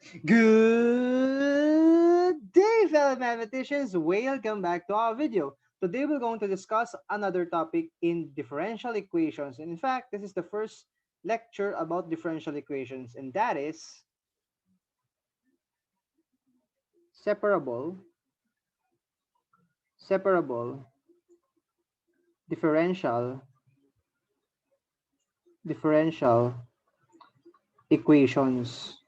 Good day, fellow mathematicians. Welcome back to our video. Today, we're going to discuss another topic in differential equations. In fact, this is the first lecture about differential equations, and that is separable differential differential equations.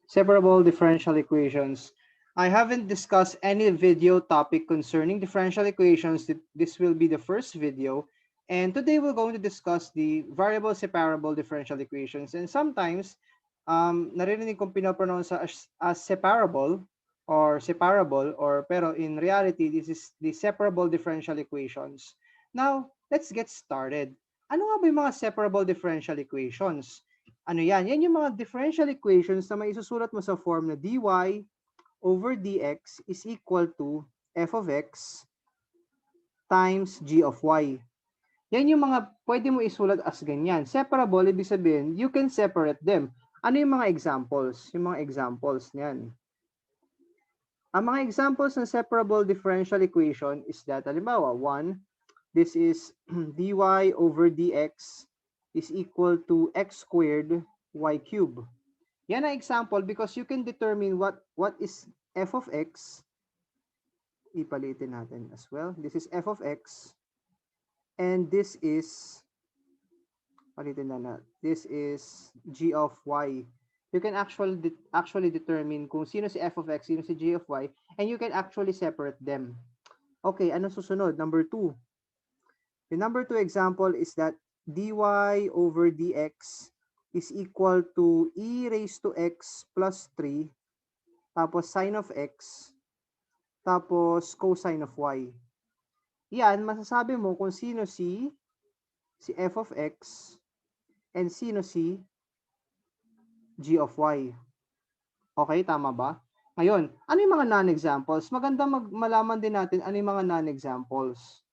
Separable differential equations. I haven't discussed any video topic concerning differential equations. This will be the first video. And today we're going to discuss the variable separable differential equations. And sometimes, naririnig kong pinopronounce as separable, or pero in reality, this is the separable differential equations. Now, let's get started. Ano nga ba yung mga separable differential equations? Ano yan? Yan yung mga differential equations na may isusulat mo sa form na dy over dx is equal to f of x times g of y. Yan yung mga pwede mo isulat as ganyan. Separable, ibig sabihin, you can separate them. Ano yung mga examples? Yung mga examples niyan. Ang mga examples ng separable differential equation is that, halimbawa, 1, this is dy over dx is equal to x squared y cubed. Yan ang example because you can determine what is f of x. Ipalitin natin as well. This is f of x. And this is, palitin na, this is g of y. You can actually determine kung sino si f of x, sino si g of y, and you can actually separate them. Okay, ano susunod? Number 2. The number 2 example is that dy over dx is equal to e raised to x plus 3, tapos sine of x, tapos cosine of y. Yan, masasabi mo kung sino si f of x and sino si g of y. Okay, tama ba? Ngayon, ano yung mga non-examples? Maganda malaman din natin ano yung mga non-examples.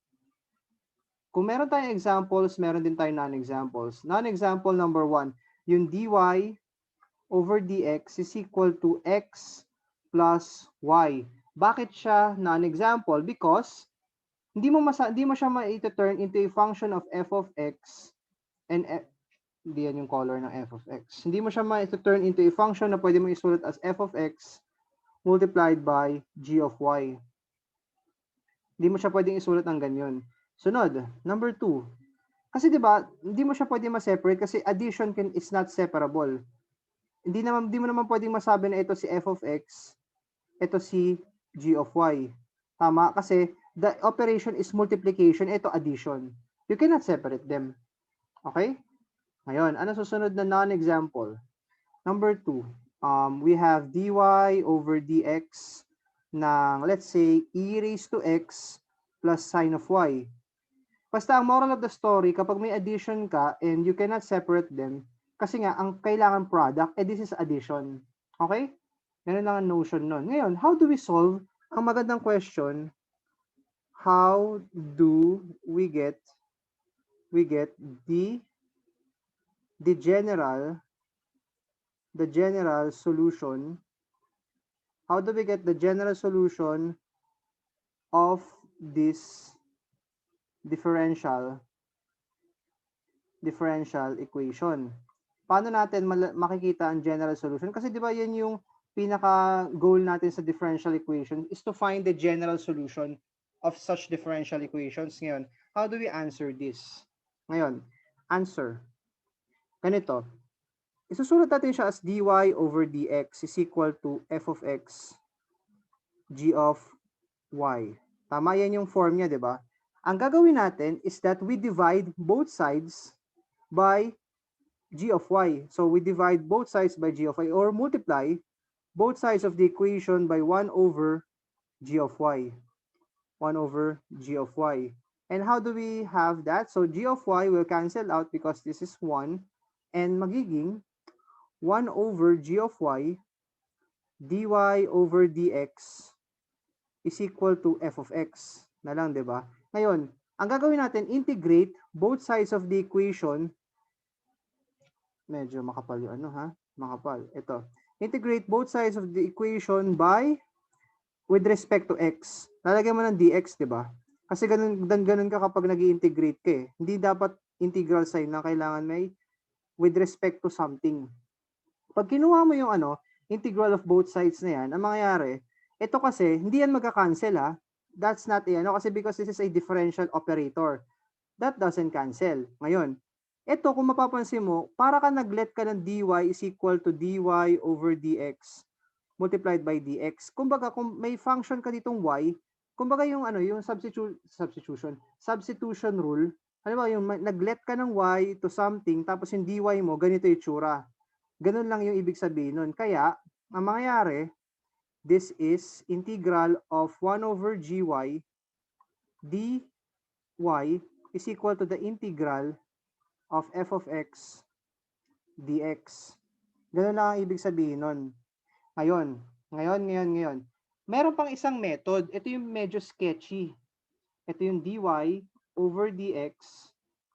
Kung meron tayong examples, meron din tayong non-examples. Non-example number 1, yung dy over dx is equal to x plus y. Bakit siya non-example? Because hindi mo siya ma-turn into a function of f of x and hindi yan yung color ng f of x. Hindi mo siya ma-turn into a function na pwede mo isulat as f of x multiplied by g of y. Hindi mo siya pwedeng isulat ng ganyan. Sunod, number 2. Kasi 'di ba, hindi mo siya pwedeng ma-separate kasi addition is not separable. Hindi mo naman pwedeng masabi na ito si f of x, ito si g of y. Tama? Kasi the operation is multiplication, ito addition. You cannot separate them. Okay? Ngayon, ano susunod na non-example? Number 2, we have dy over dx ng, let's say, e raised to x plus sine of y. Basta ang moral of the story, kapag may addition ka and you cannot separate them, kasi nga, ang kailangan product, this is addition. Okay? Ganun lang ang notion nun. Ngayon, how do we solve ang magandang question? How do we get the general solution? How do we get the general solution of this differential equation? Paano natin makikita ang general solution? Kasi 'di ba 'yan yung pinaka goal natin sa differential equation is to find the general solution of such differential equations. Ngayon, how do we answer this? Ngayon, answer. Ganito. Isusulat natin siya as dy over dx is equal to f of x g of y. Tama yan yung form niya, 'di ba? Ang gagawin natin is that we divide both sides by g of y. So we divide both sides by g of y or multiply both sides of the equation by 1 over g of y. 1 over g of y. And how do we have that? So g of y will cancel out because this is 1 and magiging 1 over g of y dy over dx is equal to f of x na lang, di ba? Ngayon, ang gagawin natin, integrate both sides of the equation. Medyo makapal yung makapal. Ito. Integrate both sides of the equation by with respect to x. Lalagyan mo ng dx, di ba? Kasi ganun ka kapag nag-integrate ka eh. Hindi dapat integral sign na kailangan may with respect to something. Pag kinuha mo yung integral of both sides na yan, ang mangyayari, ito kasi, hindi yan magka-cancel ha. That's not kasi because this is a differential operator. That doesn't cancel. Ngayon, ito kung mapapansin mo, para ka nag-let ka ng dy is equal to dy over dx multiplied by dx. Kumbaga, kung may function ka ditong y, kumbaga yung yung substitution rule, ba yung nag-let ka ng y to something, tapos yung dy mo, ganito yung tsura. Ganun lang yung ibig sabihin nun. Kaya, ang mangyayari, this is integral of 1 over gy dy is equal to the integral of f of x dx. Ganun lang ang ibig sabihin nun. Ngayon. Meron pang isang method. Ito yung medyo sketchy. Ito yung dy over dx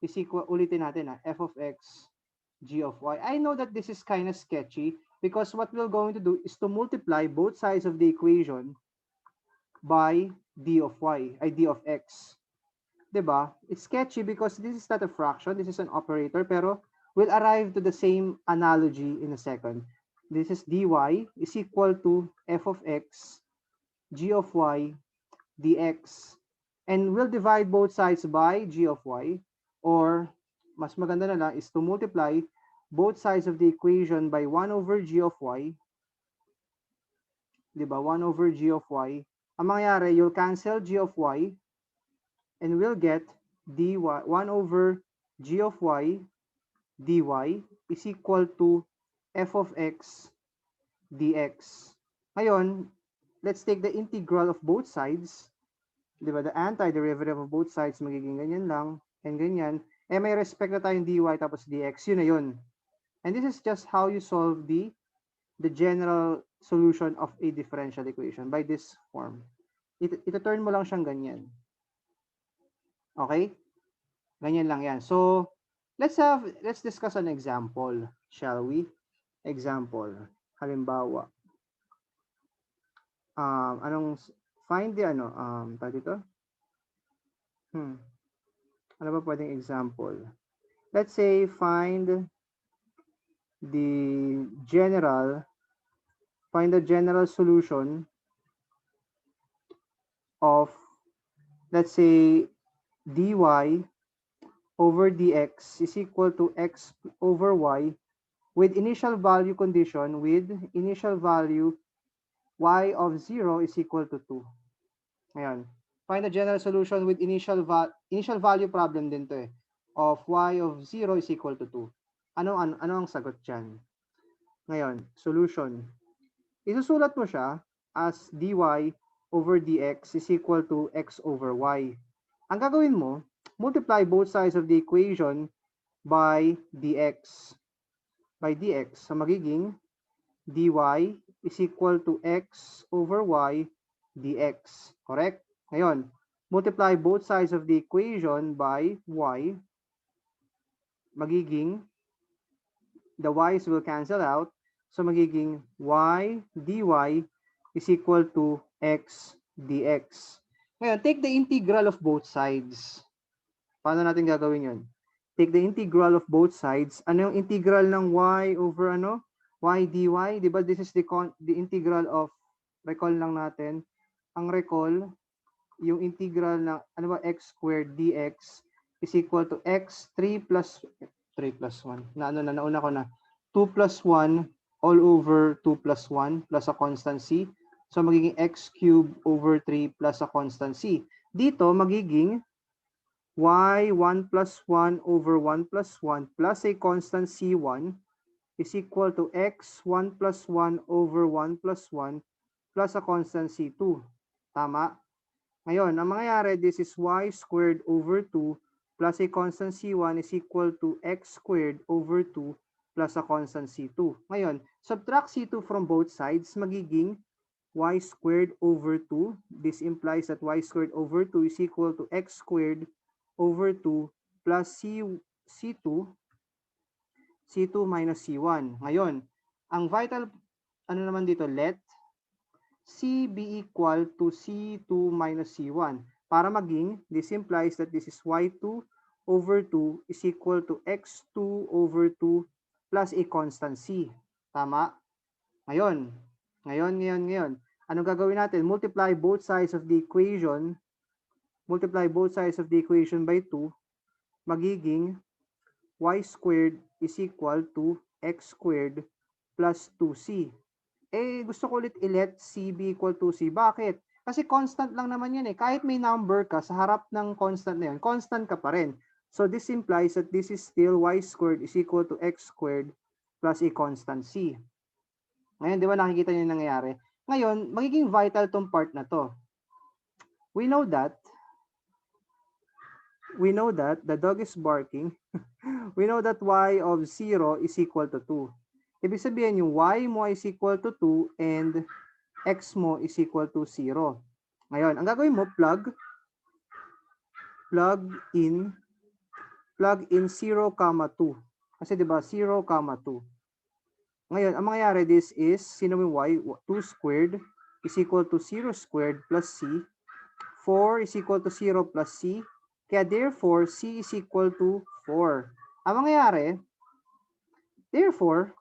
is equal, ulitin natin f of x g of y. I know that this is kind of sketchy because what we're going to do is to multiply both sides of the equation by d of x. Diba? It's sketchy because this is not a fraction, this is an operator, pero we'll arrive to the same analogy in a second. This is dy is equal to f of x g of y dx. And we'll divide both sides by g of y, or mas maganda na lang is to multiply both sides of the equation by 1 over g of y. Diba? 1 over g of y. Ang mangyayari, you'll cancel g of y and we'll get dy 1 over g of y dy is equal to f of x dx. Ngayon, let's take the integral of both sides. Diba? The antiderivative of both sides magiging ganyan lang and ganyan. Eh may respect na tayong dy tapos dx. Yun na yun. And this is just how you solve the general solution of a differential equation by this form. Ito-turn mo lang siyang ganyan. Okay? Ganyan lang yan. So, let's discuss an example, shall we? Example. Halimbawa. Find the tawag dito? Ano ba pwedeng example? Let's say find the general solution of, let's say, dy over dx is equal to x over y with initial value condition with initial value y of 0 is equal to 2. Ngayon, find the general solution with initial value problem din to of y of 0 is equal to 2. Ano ang sagot dyan? Ngayon, solution. Isusulat mo siya as dy over dx is equal to x over y. Ang gagawin mo, multiply both sides of the equation by dx. So magiging dy is equal to x over y dx. Correct? Ngayon, multiply both sides of the equation by y. Magiging, the y's will cancel out. So magiging y dy is equal to x dx. Ngayon, take the integral of both sides. Paano natin gagawin yun? Take the integral of both sides. Ano yung integral ng y over y dy? Diba this is the integral of, recall lang natin. Ang recall, yung integral ng x squared dx is equal to x 3 plus 1. Nauna ko na. 2 plus 1 all over 2 plus 1 plus a constant c. So magiging x cubed over 3 plus a constant c. Dito magiging y 1 plus 1 over 1 plus 1 plus a constant c1 is equal to x 1 plus 1 over 1 plus 1 plus a constant c2. Tama? Ngayon, ang mangyayari, this is y squared over 2 plus a constant c1 is equal to x squared over 2 plus a constant c2. Ngayon, subtract c2 from both sides, magiging y squared over 2. This implies that y squared over 2 is equal to x squared over 2 plus c2 minus c1. Ngayon, ang vital ano naman dito, let C be equal to C2 minus C1 para maging, this implies that this is Y2 over 2 is equal to X2 over 2 plus a constant C. Tama? Ngayon, ngayon. Anong gagawin natin? Multiply both sides of the equation. Multiply both sides of the equation by 2. Magiging y squared is equal to x squared plus 2c. Eh, gusto ko ulit i-let c be equal to c. Bakit? Kasi constant lang naman yan eh. Kahit may number ka sa harap ng constant na yun, constant ka pa rin. So this implies that this is still y squared is equal to x squared plus a constant c. Ngayon, di ba nakikita niyo yung nangyayari? Ngayon, magiging vital tong part na to. We know that the dog is barking. We know that y of 0 is equal to 2. Ibig sabihin yung y mo is equal to 2 and x mo is equal to 0. Ngayon, ang gagawin mo, plug in 0, 2. Kasi 'di ba 0, 2. Ngayon, ang mangyayari this is, sino yung y? 2 squared is equal to 0 squared plus c. 4 is equal to 0 plus c. Kaya therefore, c is equal to 4. Ang mangyayari, therefore,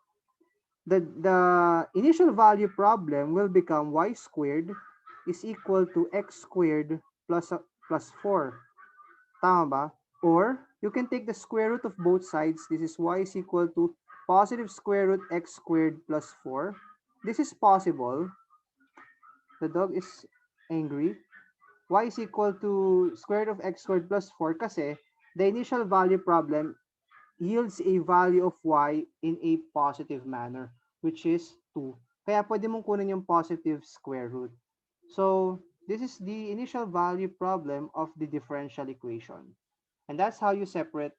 the initial value problem will become y squared is equal to x squared plus 4. Tama ba? Or, you can take the square root of both sides. This is y is equal to positive square root x squared plus 4. This is possible. The dog is angry. Y is equal to square root of x squared plus 4 kasi the initial value problem yields a value of y in a positive manner, which is 2. Kaya pwede mong kunin yung positive square root. So, this is the initial value problem of the differential equation. And that's how you separate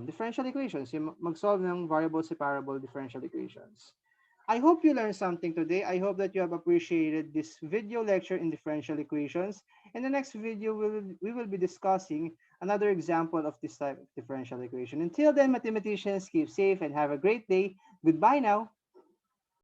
differential equations. Yung mag-solve ng variable separable differential equations. I hope you learned something today. I hope that you have appreciated this video lecture in differential equations. In the next video, we will be discussing another example of this type of differential equation. Until then, mathematicians, keep safe and have a great day. Goodbye now.